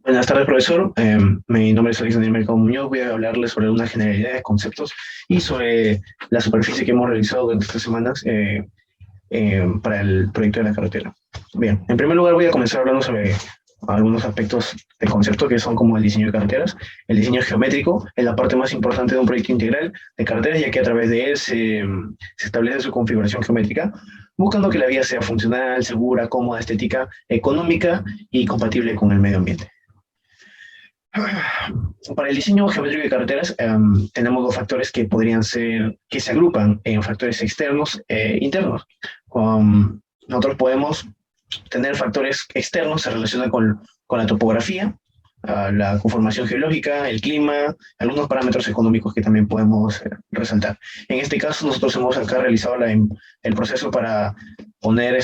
Buenas tardes, profesor. Mi nombre es Alexander Mercado Muñoz. Voy a hablarles sobre unas generalidades, conceptos y sobre la superficie que hemos realizado durante estas semanas para el proyecto de la carretera. Bien, en primer lugar voy a comenzar hablando sobre algunos aspectos de concepto que son como el diseño de carreteras. El diseño geométrico es la parte más importante de un proyecto integral de carreteras, ya que a través de él se establece su configuración geométrica, buscando que la vía sea funcional, segura, cómoda, estética, económica y compatible con el medio ambiente. Para el diseño geométrico de carreteras tenemos dos factores que podrían ser, que se agrupan en factores externos e internos. Nosotros podemos tener factores externos, se relacionan con la topografía, la conformación geológica, el clima, algunos parámetros económicos que también podemos resaltar. En este caso, nosotros hemos acá realizado el proceso para poner,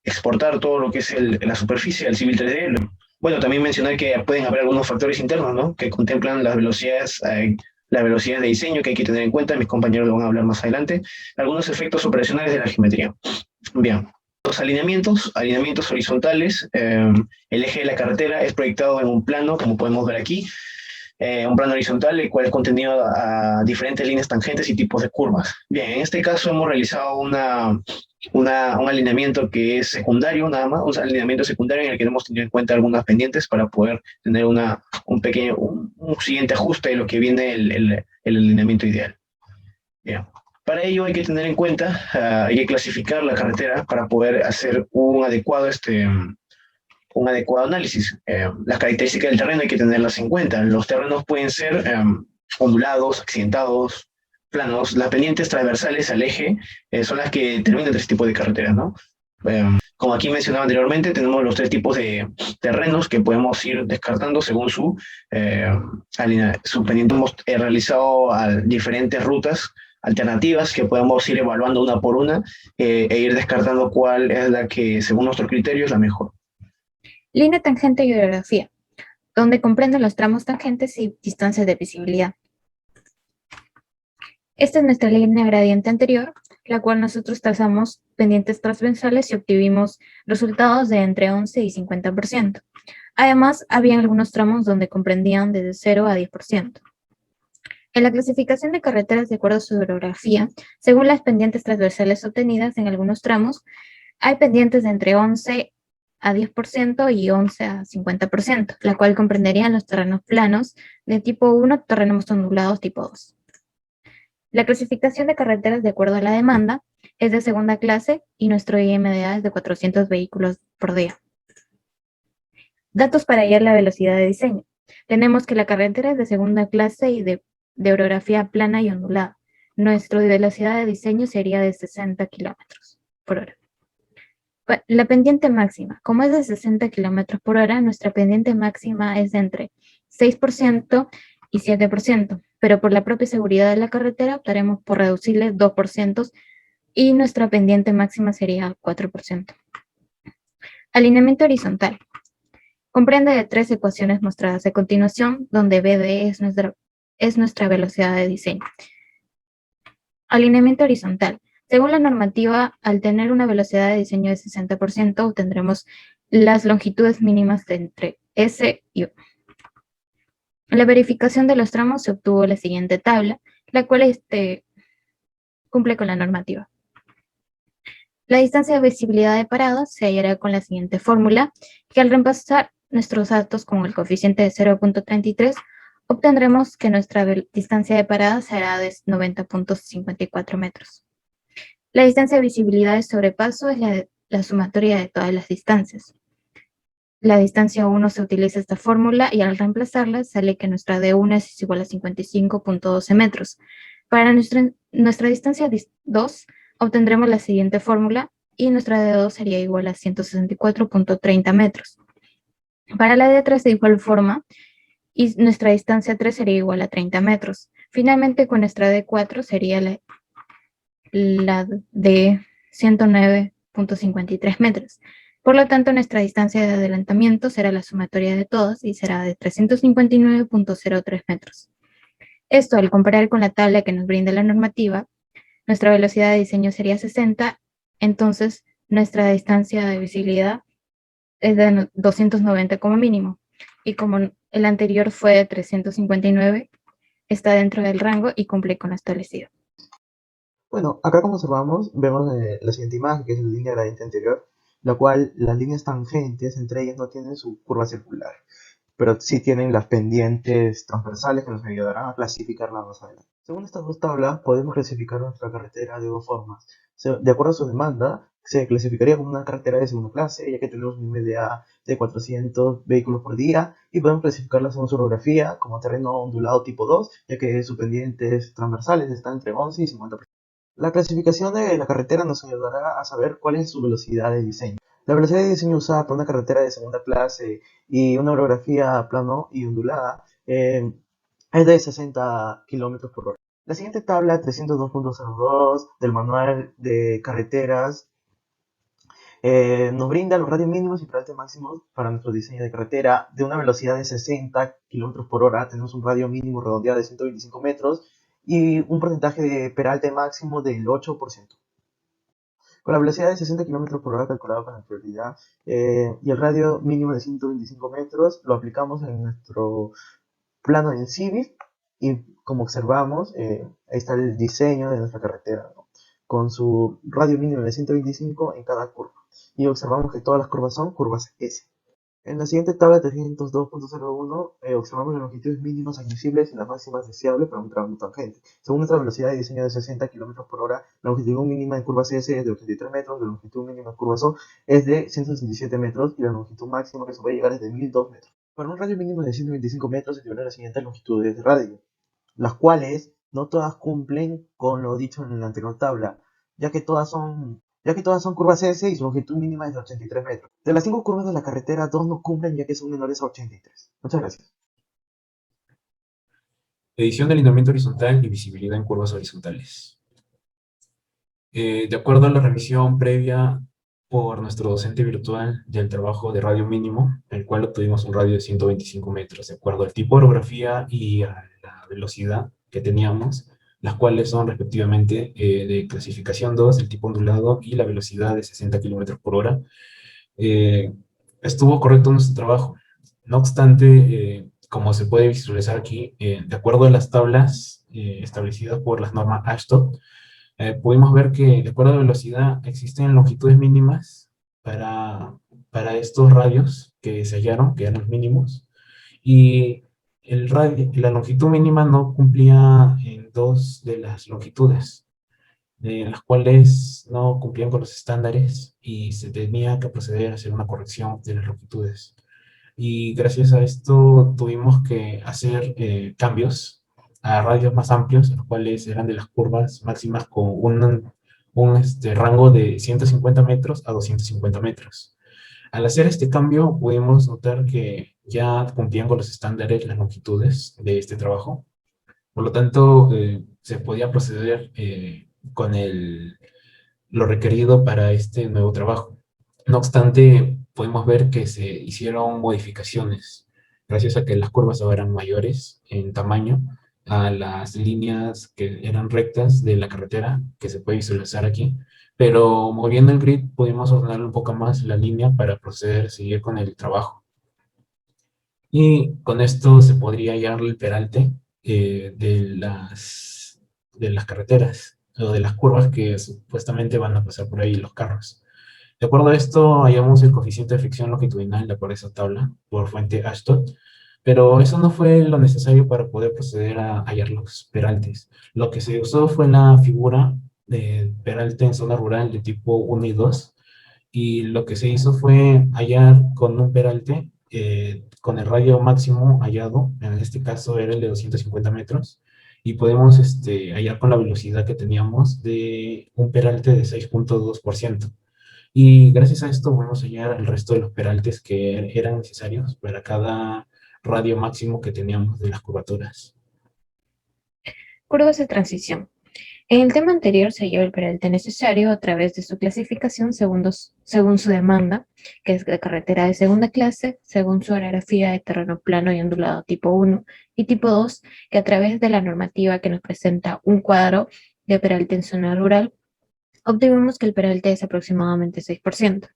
exportar todo lo que es la superficie al Civil 3D. Bueno, también mencionar que pueden haber algunos factores internos, ¿no? Que contemplan las velocidades de diseño que hay que tener en cuenta, mis compañeros lo van a hablar más adelante, algunos efectos operacionales de la geometría. Bien, los alineamientos horizontales, el eje de la carretera es proyectado en un plano, como podemos ver aquí, un plano horizontal, el cual es contenido a diferentes líneas tangentes y tipos de curvas. Bien, en este caso hemos realizado un alineamiento que es secundario, nada más, un alineamiento secundario en el que hemos tenido en cuenta algunas pendientes para poder tener un siguiente ajuste de lo que viene el alineamiento ideal. Bien. Para ello hay que tener en cuenta, hay que clasificar la carretera para poder hacer un adecuado análisis. Las características del terreno hay que tenerlas en cuenta. Los terrenos pueden ser ondulados, accidentados, planos. Las pendientes transversales al eje son las que determinan este tipo de carreteras, ¿no? Como aquí mencionaba anteriormente, tenemos los tres tipos de terrenos que podemos ir descartando según su pendiente. Hemos realizado diferentes rutas alternativas que podemos ir evaluando una por una e ir descartando cuál es la que, según nuestro criterio, es la mejor. Línea tangente y orografía, donde comprenden los tramos tangentes y distancias de visibilidad. Esta es nuestra línea gradiente anterior, la cual nosotros trazamos pendientes transversales y obtuvimos resultados de entre 11 y 50%. Además, había algunos tramos donde comprendían desde 0 a 10%. En la clasificación de carreteras de acuerdo a su orografía, según las pendientes transversales obtenidas en algunos tramos, hay pendientes de entre 11 a 10% y 11 a 50%, la cual comprenderían los terrenos planos de tipo 1, terrenos ondulados tipo 2. La clasificación de carreteras de acuerdo a la demanda es de segunda clase y nuestro IMDA es de 400 vehículos por día. Datos para hallar la velocidad de diseño. Tenemos que la carretera es de segunda clase y de orografía plana y ondulada. Nuestra velocidad de diseño sería de 60 kilómetros por hora. La pendiente máxima. Como es de 60 kilómetros por hora, nuestra pendiente máxima es de entre 6% y 7%, pero por la propia seguridad de la carretera optaremos por reducirle 2% y nuestra pendiente máxima sería 4%. Alineamiento horizontal. Comprende de tres ecuaciones mostradas a continuación, donde BD es nuestra velocidad de diseño. Alineamiento horizontal. Según la normativa, al tener una velocidad de diseño de 60%, obtendremos las longitudes mínimas de entre S y U. La verificación de los tramos se obtuvo la siguiente tabla, la cual cumple con la normativa. La distancia de visibilidad de parado se hallará con la siguiente fórmula, que al reemplazar nuestros datos con el coeficiente de 0.33, obtendremos que nuestra distancia de parada será de 90.54 metros. La distancia de visibilidad de sobrepaso es la sumatoria de todas las distancias. La distancia 1 se utiliza esta fórmula y al reemplazarla sale que nuestra D1 es igual a 55.12 metros. Para nuestra distancia 2 obtendremos la siguiente fórmula y nuestra D2 sería igual a 164.30 metros. Para la D3 de igual forma y nuestra distancia 3 sería igual a 30 metros. Finalmente con nuestra D4 sería la de 109.53 metros. Por lo tanto, nuestra distancia de adelantamiento será la sumatoria de todas y será de 359.03 metros. Esto, al comparar con la tabla que nos brinda la normativa, nuestra velocidad de diseño sería 60, entonces nuestra distancia de visibilidad es de 290 como mínimo. y como el anterior fue de 359, está dentro del rango y cumple con lo establecido. Bueno, acá como observamos, vemos la siguiente imagen, que es la línea gradiente anterior, la cual las líneas tangentes entre ellas no tienen su curva circular, pero sí tienen las pendientes transversales que nos ayudarán a clasificarla más adelante. Según estas dos tablas, podemos clasificar nuestra carretera de dos formas. De acuerdo a su demanda, se clasificaría como una carretera de segunda clase, ya que tenemos un MDA de 400 vehículos por día, y podemos clasificarla según su orografía como terreno ondulado tipo 2, ya que sus pendientes transversales están entre 11 y 50%. La clasificación de la carretera nos ayudará a saber cuál es su velocidad de diseño. La velocidad de diseño usada para una carretera de segunda clase y una orografía plano y ondulada es de 60 kilómetros por hora. La siguiente tabla 302.02 del manual de carreteras nos brinda los radios mínimos y peraltes máximos para nuestro diseño de carretera de una velocidad de 60 kilómetros por hora. Tenemos un radio mínimo redondeado de 125 metros y un porcentaje de peralte máximo del 8%. Con la velocidad de 60 km por hora calculada con anterioridad y el radio mínimo de 125 metros, lo aplicamos en nuestro plano en Civil y como observamos, ahí está el diseño de nuestra carretera, ¿no? Con su radio mínimo de 125 en cada curva. Y observamos que todas las curvas son curvas S. En la siguiente tabla 302.01 observamos las longitudes mínimas admisibles y las máximas deseables para un tramo tangente. Según nuestra velocidad de diseño de 60 km por hora, la longitud mínima en curvas S es de 83 metros, la longitud mínima en curvas O es de 167 metros y la longitud máxima que se puede llegar es de 1002 metros. Para un radio mínimo de 125 metros se tienen las siguientes longitudes de radio, las cuales no todas cumplen con lo dicho en la anterior tabla, ya que todas son curvas S y su longitud mínima es de 83 metros. De las 5 curvas de la carretera, 2 no cumplen ya que son menores a 83. Muchas gracias. Edición de alineamiento horizontal y visibilidad en curvas horizontales. De acuerdo a la revisión previa por nuestro docente virtual del trabajo de radio mínimo, el cual obtuvimos un radio de 125 metros, de acuerdo al tipo de orografía y a la velocidad que teníamos, las cuales son respectivamente de clasificación 2, el tipo ondulado y la velocidad de 60 km por hora. Estuvo correcto nuestro trabajo. No obstante, como se puede visualizar aquí, de acuerdo a las tablas establecidas por las normas ASHTO, pudimos ver que de acuerdo a la velocidad existen longitudes mínimas para estos radios que se hallaron, que eran los mínimos, y la longitud mínima no cumplía en dos de las longitudes, las cuales no cumplían con los estándares y se tenía que proceder a hacer una corrección de las longitudes. Y gracias a esto tuvimos que hacer cambios a radios más amplios, los cuales eran de las curvas máximas con un rango de 150 metros a 250 metros. Al hacer este cambio pudimos notar que ya cumplían con los estándares las longitudes de este trabajo. Por lo tanto, se podía proceder con lo requerido para este nuevo trabajo. No obstante, podemos ver que se hicieron modificaciones gracias a que las curvas ahora eran mayores en tamaño a las líneas que eran rectas de la carretera, que se puede visualizar aquí, pero moviendo el grid pudimos ordenar un poco más la línea para proceder a seguir con el trabajo. Y con esto se podría hallar el peralte de las carreteras o de las curvas que supuestamente van a pasar por ahí los carros. De acuerdo a esto, hallamos el coeficiente de fricción longitudinal de acuerdo a esa tabla por fuente ASHTO, pero eso no fue lo necesario para poder proceder a hallar los peraltes. Lo que se usó fue la figura de peralte en zona rural de tipo 1 y 2, y lo que se hizo fue hallar con un peralte, con el radio máximo hallado, en este caso era el de 250 metros, y podemos hallar con la velocidad que teníamos de un peralte de 6.2%. Y gracias a esto podemos hallar el resto de los peraltes que eran necesarios para cada radio máximo que teníamos de las curvaturas. Curvas de transición. En el tema anterior se halló el peralte necesario a través de su clasificación según su demanda, que es de carretera de segunda clase, según su orografía de terreno plano y ondulado tipo 1 y tipo 2, que a través de la normativa que nos presenta un cuadro de peralte en zona rural, obtuvimos que el peralte es aproximadamente 6%.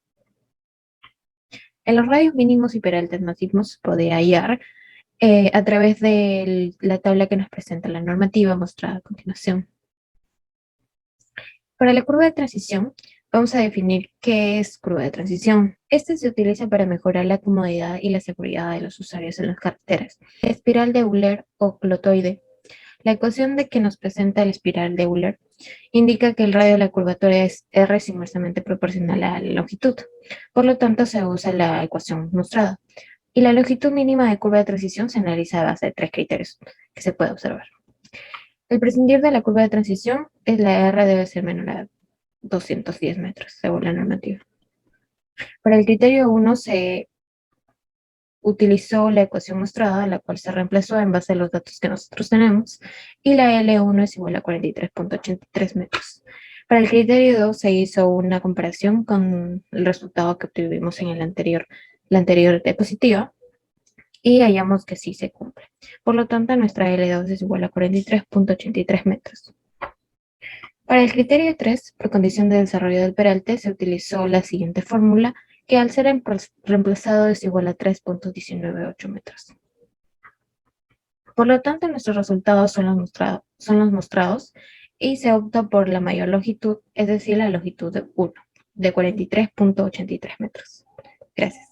En los radios mínimos y peraltes masivos se puede hallar a través de la tabla que nos presenta la normativa mostrada a continuación. Para la curva de transición, vamos a definir qué es curva de transición. Este se utiliza para mejorar la comodidad y la seguridad de los usuarios en las carreteras. La espiral de Euler o clotoide. La ecuación de que nos presenta la espiral de Euler indica que el radio de la curvatura es R es inversamente proporcional a la longitud. Por lo tanto, se usa la ecuación mostrada. Y la longitud mínima de curva de transición se analiza a base de 3 criterios que se puede observar. El prescindir de la curva de transición es la R debe ser menor a 210 metros, según la normativa. Para el criterio 1 se utilizó la ecuación mostrada, la cual se reemplazó en base a los datos que nosotros tenemos, y la L1 es igual a 43.83 metros. Para el criterio 2 se hizo una comparación con el resultado que obtuvimos en la anterior diapositiva, y hallamos que sí se cumple. Por lo tanto, nuestra L2 es igual a 43.83 metros. Para el criterio 3, por condición de desarrollo del peralte, se utilizó la siguiente fórmula, que al ser reemplazado es igual a 3.198 metros. Por lo tanto, nuestros resultados son los mostrados y se opta por la mayor longitud, es decir, la longitud de 1, de 43.83 metros. Gracias.